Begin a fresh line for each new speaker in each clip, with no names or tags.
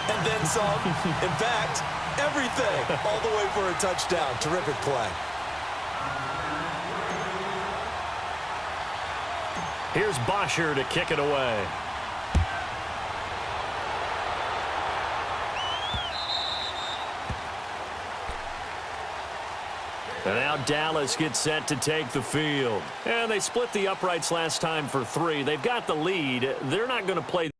And then some. In fact, everything. All the way for a touchdown. Terrific play.
Here's Bosher to kick it away. And now Dallas gets set to take the field. And they split the uprights last time for 3. They've got the lead. They're not going to play.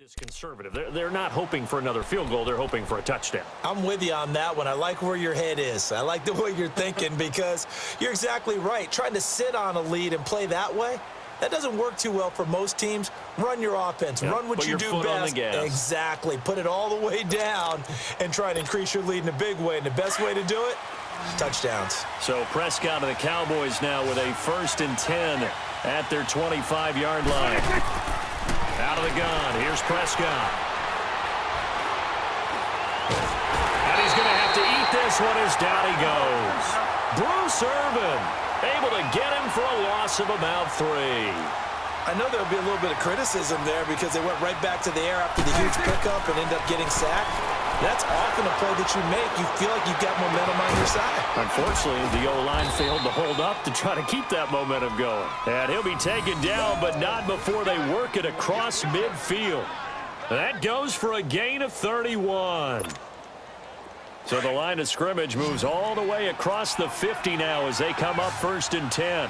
Is conservative. They're not hoping for another field goal. They're hoping for a touchdown.
I'm with you on that one. I like where your head is. I like the way you're thinking because you're exactly right. Trying to sit on a lead and play that way, that doesn't work too well for most teams. Run your offense. Run what you do best. Exactly. Put it all the way down and try to increase your lead in a big way. And the best way to do it, touchdowns.
So Prescott and the Cowboys now with a 1st and 10 at their 25-yard line. Out of the gun. Here's Prescott. And he's going to have to eat this one as down he goes. Bruce Irvin able to get him for a loss of about 3.
I know there'll be a little bit of criticism there because they went right back to the air after the huge pickup and end up getting sacked. That's often a play that you make. You feel like you've got momentum on your side. Unfortunately,
the O-line failed to hold up to try to keep that momentum going. And he'll be taken down, but not before they work it across midfield. That goes for a gain of 31. So the line of scrimmage moves all the way across the 50 now as they come up 1st and 10.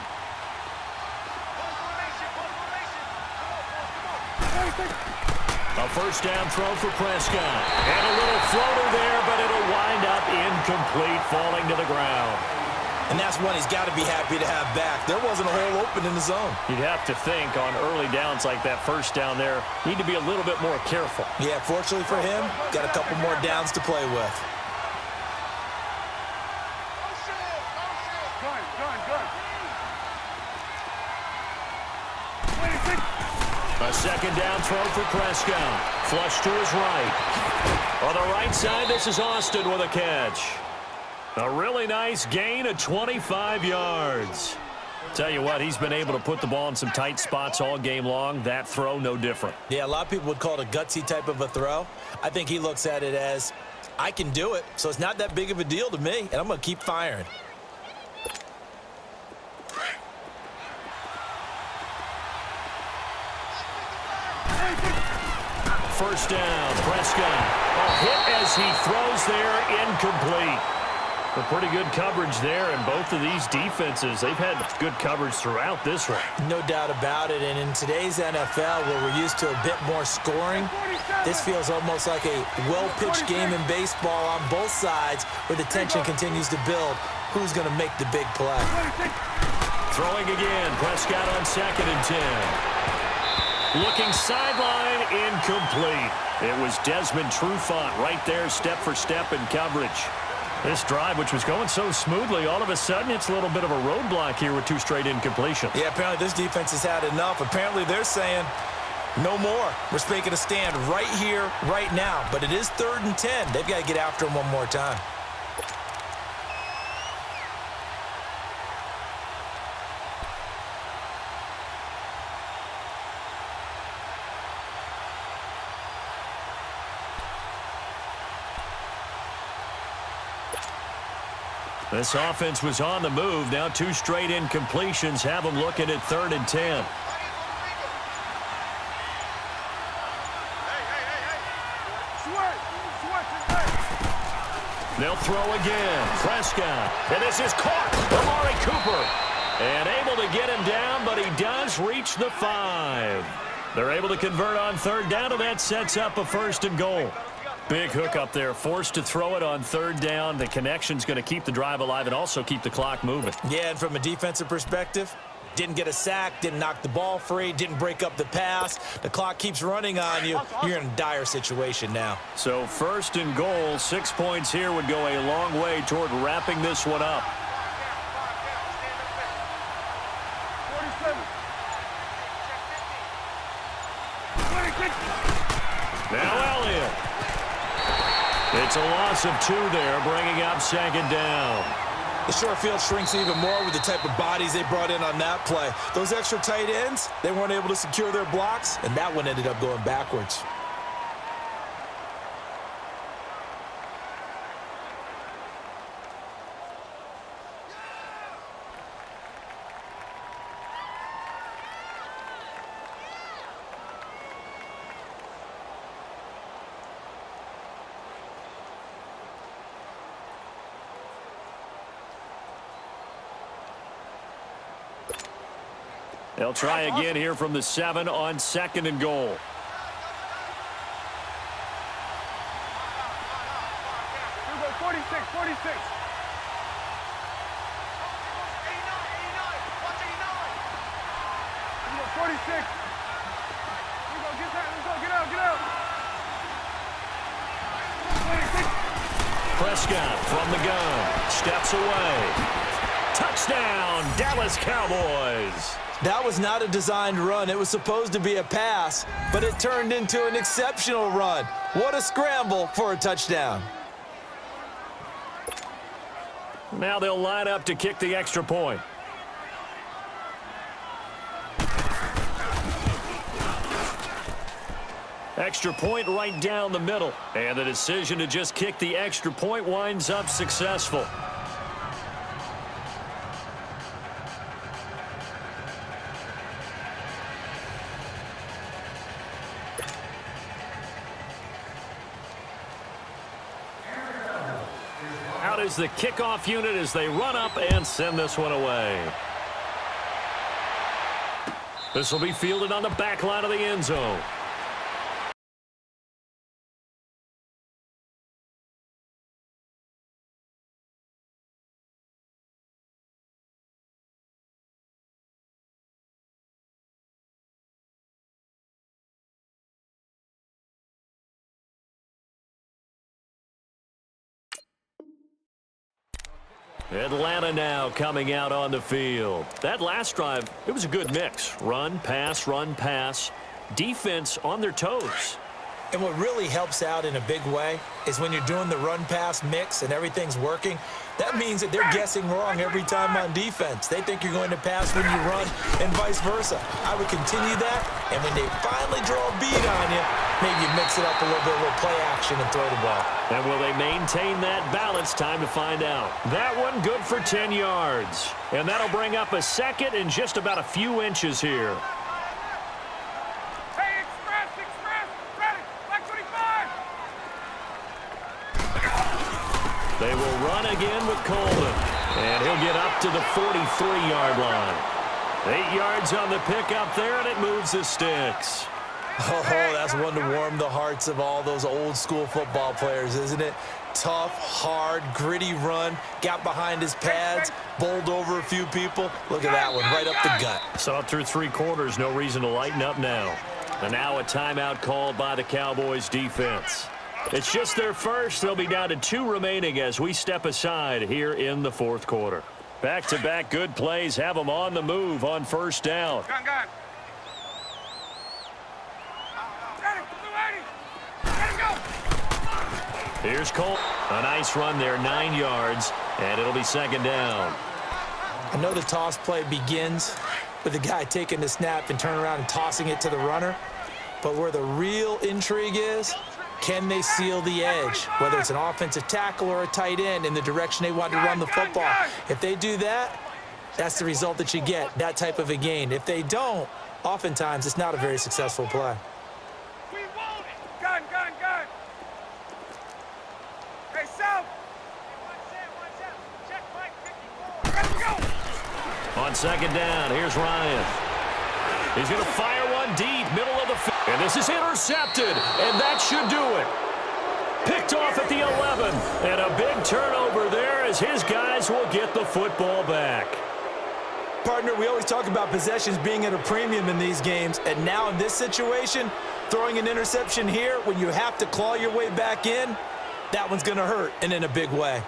A 1st down throw for Prescott. And a little floater there, but it'll wind up incomplete, falling to the ground.
And that's one he's got to be happy to have back. There wasn't a hole open in the zone.
You'd have to think on early downs like that 1st down there, need to be a little bit more careful.
Yeah, fortunately for him, got a couple more downs to play with.
A 2nd down throw for Prescott. Flush to his right. On the right side, this is Austin with a catch. A really nice gain of 25 yards. Tell you what, he's been able to put the ball in some tight spots all game long. That throw, no different.
Yeah, a lot of people would call it a gutsy type of a throw. I think he looks at it as, I can do it, so it's not that big of a deal to me, and I'm going to keep firing.
First down, Prescott. A hit as he throws there, incomplete. A pretty good coverage there, and both of these defenses, they've had good coverage throughout this one.
No doubt about it, and in today's NFL, where we're used to a bit more scoring, this feels almost like a well-pitched game in baseball on both sides, where the tension continues to build. Who's going to make the big play?
Throwing again, Prescott on 2nd and 10. Looking sideline, incomplete. It was Desmond Trufant right there, step for step in coverage. This drive, which was going so smoothly, all of a sudden it's a little bit of a roadblock here with 2 straight incompletions.
Yeah, apparently this defense has had enough. Apparently they're saying, no more. We're making a stand right here, right now. But it is 3rd and 10. They've got to get after him one more time.
This offense was on the move. Now 2 straight incompletions have them looking at 3rd and 10. They'll throw again. Prescott. And this is caught. Amari Cooper. And able to get him down, but he does reach the 5. They're able to convert on 3rd down, and that sets up a 1st and goal. Big hook up there, forced to throw it on 3rd down. The connection's going to keep the drive alive and also keep the clock moving.
Yeah, and from a defensive perspective, Didn't get a sack, didn't knock the ball free, didn't break up the pass. The clock keeps running on you. You're in a dire situation now.
So 1st and goal, 6 points here would go a long way toward wrapping this one up. Now Elliott. It's a loss of 2 there, bringing up 2nd down.
The short field shrinks even more with the type of bodies they brought in on that play. Those extra tight ends, they weren't able to secure their blocks, and that one ended up going backwards.
They'll try again here from the 7 on 2nd and goal.
Here we go, 46, 46. Here we go, 46. Here we go, get that, let's go, get out, get out. 26.
Prescott from the gun, steps away. Touchdown, Dallas Cowboys.
That was not a designed run. It was supposed to be a pass, but it turned into an exceptional run. What a scramble for a touchdown.
Now they'll line up to kick the extra point. Extra point right down the middle. And the decision to just kick the extra point winds up successful. Out is the kickoff unit as they run up and send this one away. This will be fielded on the back line of the end zone. Atlanta now coming out on the field. That last drive, it was a good mix. Run, pass, defense on their toes.
And what really helps out in a big way is when you're doing the run-pass mix and everything's working, that means that they're guessing wrong every time on defense. They think you're going to pass when you run and vice versa. I would continue that, and when they finally draw a bead on you, maybe you mix it up a little play action and throw the ball.
And will they maintain that balance? Time to find out. That one good for 10 yards. And that'll bring up a 2nd and just about a few inches here. They will run again with Coleman. And he'll get up to the 43-yard line. 8 yards on the pickup there, and it moves the sticks.
Oh, that's one to warm the hearts of all those old-school football players, isn't it? Tough, hard, gritty run. Got behind his pads, bowled over a few people. Look at that one, right up the gut.
Saw it through 3 quarters. No reason to lighten up now. And now a timeout called by the Cowboys defense. It's just their first. They'll be down to 2 remaining as we step aside here in the 4th quarter. Back-to-back good plays have them on the move on 1st down. Here's Cole. A nice run there, 9 yards, and it'll be 2nd down.
I know the toss play begins with the guy taking the snap and turning around and tossing it to the runner, but where the real intrigue is, can they seal the edge, whether it's an offensive tackle or a tight end in the direction they want to run the football. If they do that, that's the result that you get, that type of a gain. If they don't, oftentimes it's not a very successful play.
Gun. Hey, South.
On 2nd down, here's Ryan. He's going to fire one deep, middle of the field. And this is intercepted, and that should do it. Picked off at the 11, and a big turnover there as his guys will get the football back.
Partner, we always talk about possessions being at a premium in these games, and now in this situation, throwing an interception here when you have to claw your way back in, that one's going to hurt, and in a big way.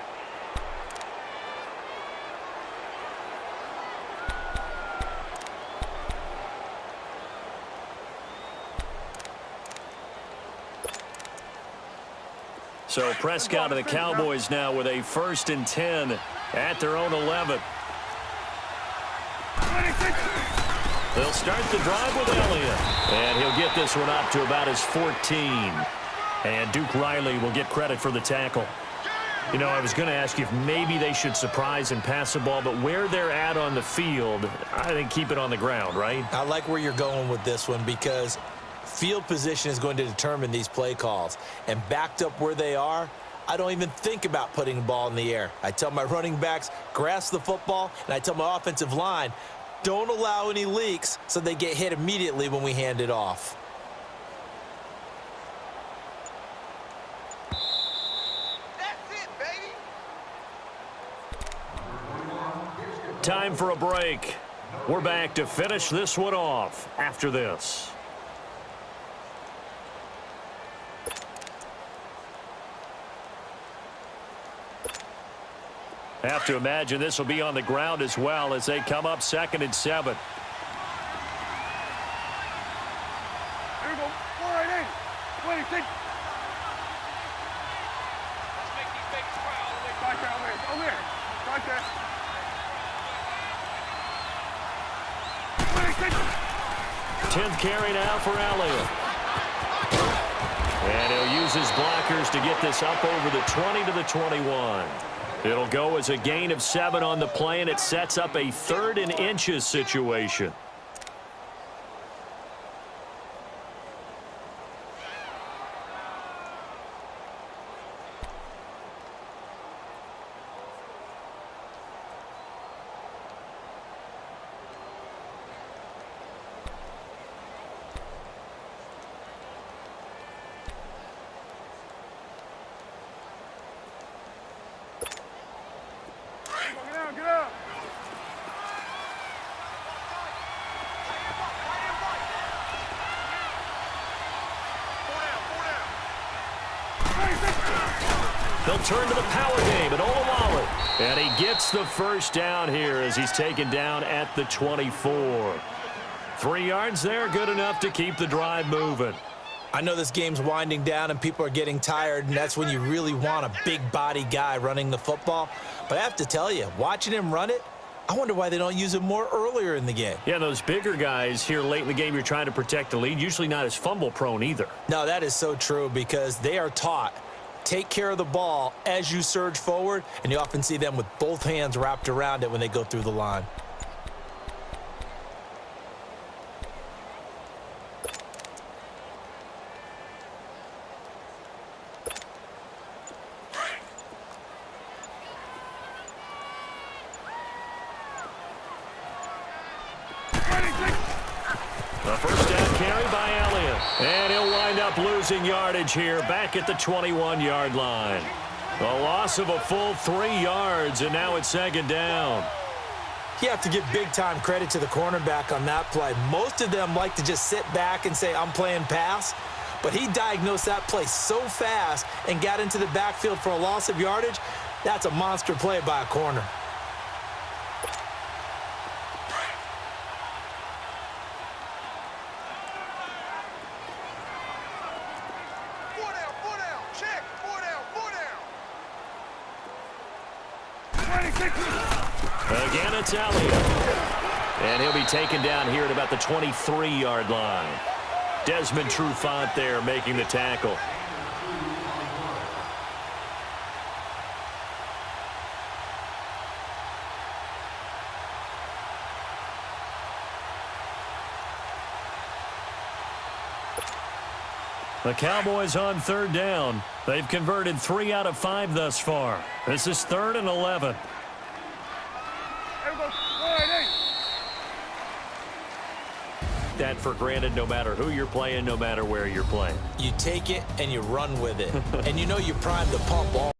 So Prescott and the Cowboys now with a 1st and 10 at their own 11. They'll start the drive with Elliott. And he'll get this one up to about his 14. And Duke Riley will get credit for the tackle. You know, I was going to ask you if maybe they should surprise and pass the ball, but where they're at on the field, I think keep it on the ground, right?
I like where you're going with this one because field position is going to determine these play calls. And backed up where they are, I don't even think about putting the ball in the air. I tell my running backs, grasp the football, and I tell my offensive line, don't allow any leaks so they get hit immediately when we hand it off.
That's it, baby.
Time for a break. We're back to finish this one off after this. Have to imagine this will be on the ground as well as they come up 2nd and 7.
Here we go. 4-8-8. 26. Let's make these babies cry all the way. Right there, over here. Right there. 26.
10th carry now for Elliott. And he'll use his blockers to get this up over the 20 to the 21. It'll go as a gain of 7 on the play, and it sets up a 3rd and inches situation.
Get up.
They'll turn to the power game at Olawale. And he gets the first down here as he's taken down at the 24. 3 yards there, good enough to keep the drive moving.
I know this game's winding down and people are getting tired, and that's when you really want a big body guy running the football. But I have to tell you, watching him run it, I wonder why they don't use him more earlier in the game.
Yeah, those bigger guys here late in the game, you're trying to protect the lead, usually not as fumble prone either.
No, that is so true because they are taught, take care of the ball as you surge forward, and you often see them with both hands wrapped around it when they go through the line.
The first down carry by Elliott. And he'll wind up losing yardage here back at the 21-yard line. A loss of a full 3 yards, and now it's 2nd down.
You have to give big-time credit to the cornerback on that play. Most of them like to just sit back and say, I'm playing pass. But he diagnosed that play so fast and got into the backfield for a loss of yardage. That's a monster play by a corner.
Again, it's Elliott. And he'll be taken down here at about the 23-yard line. Desmond Trufant there making the tackle. The Cowboys on 3rd down. They've converted 3 out of 5 thus far. This is 3rd and 11. That for granted no matter who you're playing, no matter where you're playing.
You take it and you run with it. And you know you prime the pump all